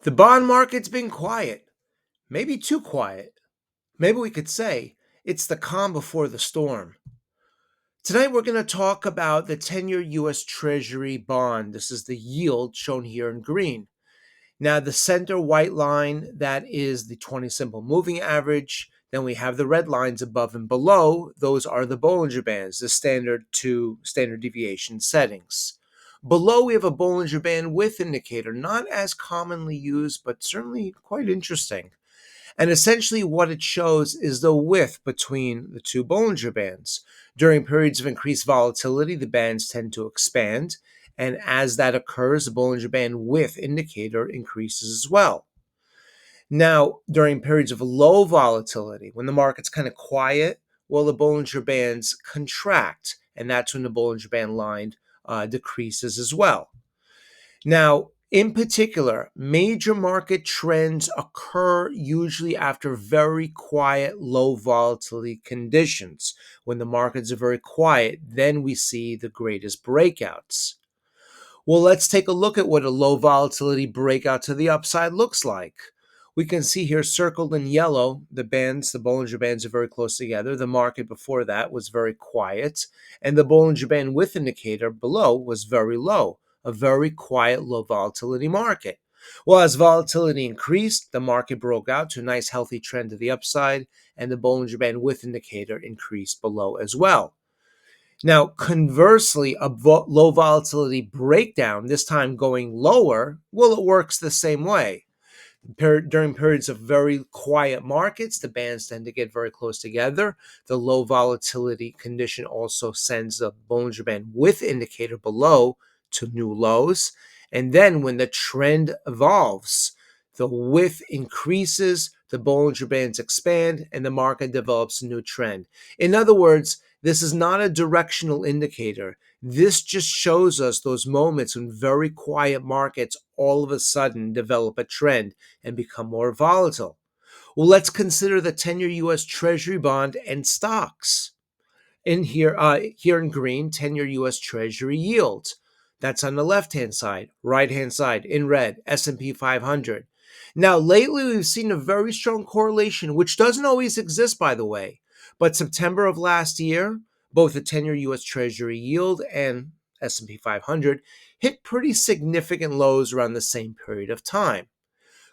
The bond market's been quiet, maybe too quiet. Maybe we could say it's the calm before the storm. Tonight, we're going to talk about the 10-year US Treasury bond. This is the yield shown here in green. Now, the center white line, that is the 20 simple moving average. Then we have the red lines above and below. Those are the Bollinger Bands, the standard to standard deviation settings. Below, we have a Bollinger Band width indicator, not as commonly used, but certainly quite interesting. And essentially, what it shows is the width between the two Bollinger Bands. During periods of increased volatility, the bands tend to expand. And as that occurs, the Bollinger Band width indicator increases as well. Now, during periods of low volatility, when the market's kind of quiet, well, the Bollinger Bands contract. And that's when the Bollinger Band line decreases as well. Now, in particular, major market trends occur usually after very quiet, low volatility conditions. When the markets are very quiet, then we see the greatest breakouts. Well, let's take a look at what a low volatility breakout to the upside looks like. We can see here circled in yellow, the bands, the Bollinger Bands are very close together. The market before that was very quiet, and the Bollinger Band width indicator below was very low, a very quiet, low volatility market. Well, as volatility increased, the market broke out to a nice healthy trend to the upside, and the Bollinger Band width indicator increased below as well. Now, conversely, a low volatility breakdown, this time going lower, well, it works the same way. During periods of very quiet markets, the bands tend to get very close together. The low volatility condition also sends the Bollinger Band width indicator below to new lows. And then when the trend evolves, the width increases, the Bollinger Bands expand, and the market develops a new trend. In other words, this is not a directional indicator. This just shows us those moments when very quiet markets all of a sudden develop a trend and become more volatile. Well, let's consider the 10-year US Treasury bond and stocks. Here in green, 10-year US Treasury yield. That's on the left-hand side. Right-hand side in red, S&P 500. Now, lately we've seen a very strong correlation, which doesn't always exist, by the way. But September of last year, both the 10-year US Treasury yield and S&P 500 hit pretty significant lows around the same period of time.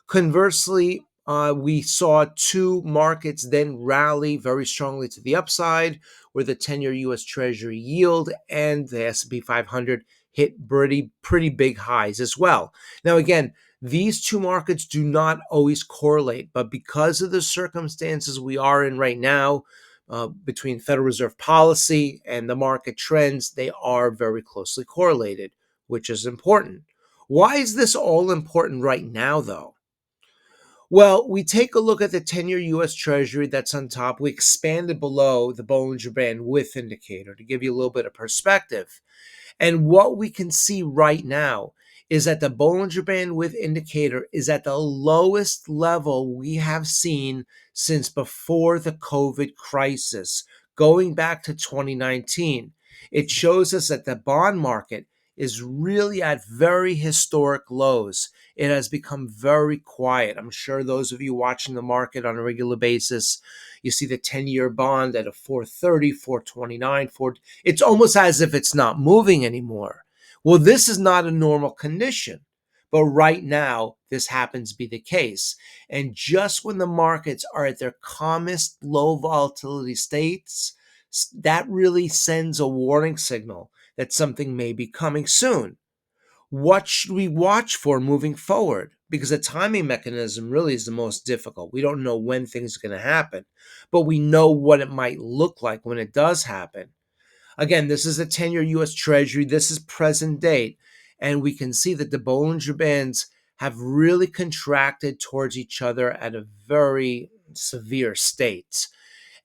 Conversely, we saw two markets then rally very strongly to the upside, where the 10-year US Treasury yield and the S&P 500 hit pretty big highs as well. Now, again, these two markets do not always correlate, but because of the circumstances we are in right now, between Federal Reserve policy and the market trends, they are very closely correlated, which is important. Why is this all important right now, though? Well, we take a look at the 10-year US Treasury that's on top. We expanded below the Bollinger Band width indicator to give you a little bit of perspective. And what we can see right now is that the Bollinger Band width indicator is at the lowest level we have seen since before the COVID crisis, going back to 2019. It shows us that the bond market is really at very historic lows. It has become very quiet. I'm sure those of you watching the market on a regular basis, you see the 10-year bond at a 430, 429, 4. It's almost as if it's not moving anymore. Well, this is not a normal condition. But right now, this happens to be the case. And just when the markets are at their calmest low volatility states, that really sends a warning signal that something may be coming soon. What should we watch for moving forward? Because the timing mechanism really is the most difficult. We don't know when things are going to happen, but we know what it might look like when it does happen. Again, this is a 10-year US Treasury. This is present date. And we can see that the Bollinger Bands have really contracted towards each other at a very severe state.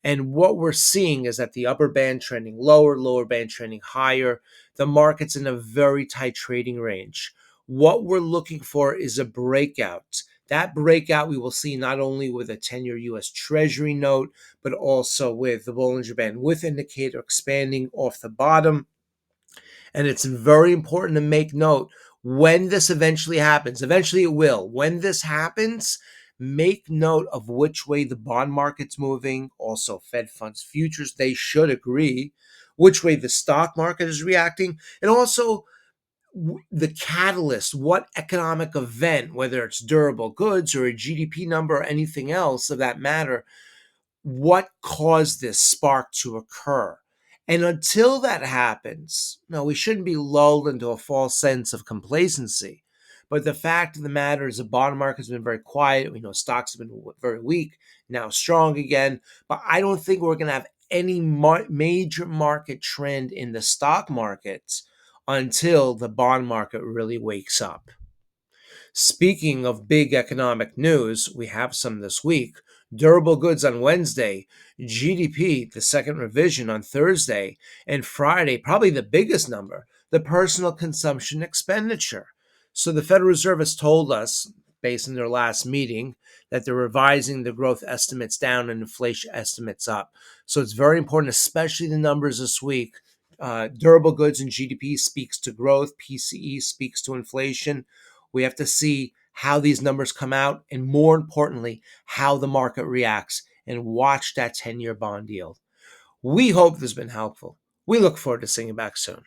And what we're seeing is that the upper band trending lower, lower band trending higher. The market's in a very tight trading range. What we're looking for is a breakout. That breakout we will see not only with a 10-year US Treasury note, but also with the Bollinger Band width indicator expanding off the bottom. And it's very important to make note, When this eventually it will. When this happens, make note of which way the bond market's moving. Also, Fed funds futures, they should agree which way the stock market is reacting. And also, the catalyst, what economic event, whether it's durable goods or a GDP number or anything else of that matter, what caused this spark to occur. And until that happens, no, we shouldn't be lulled into a false sense of complacency. But the fact of the matter is the bond market has been very quiet. We know stocks have been very weak, now strong again. But I don't think we're going to have any major market trend in the stock markets until the bond market really wakes up. Speaking of big economic news, we have some this week. Durable goods on Wednesday, GDP, the second revision on Thursday, and Friday, probably the biggest number, the personal consumption expenditure. So the Federal Reserve has told us, based on their last meeting, that they're revising the growth estimates down and inflation estimates up. So it's very important, especially the numbers this week. Durable goods and GDP speaks to growth, PCE speaks to inflation. We have to see how these numbers come out, and more importantly, how the market reacts, and watch that 10-year bond yield. We hope this has been helpful. We look forward to seeing you back soon.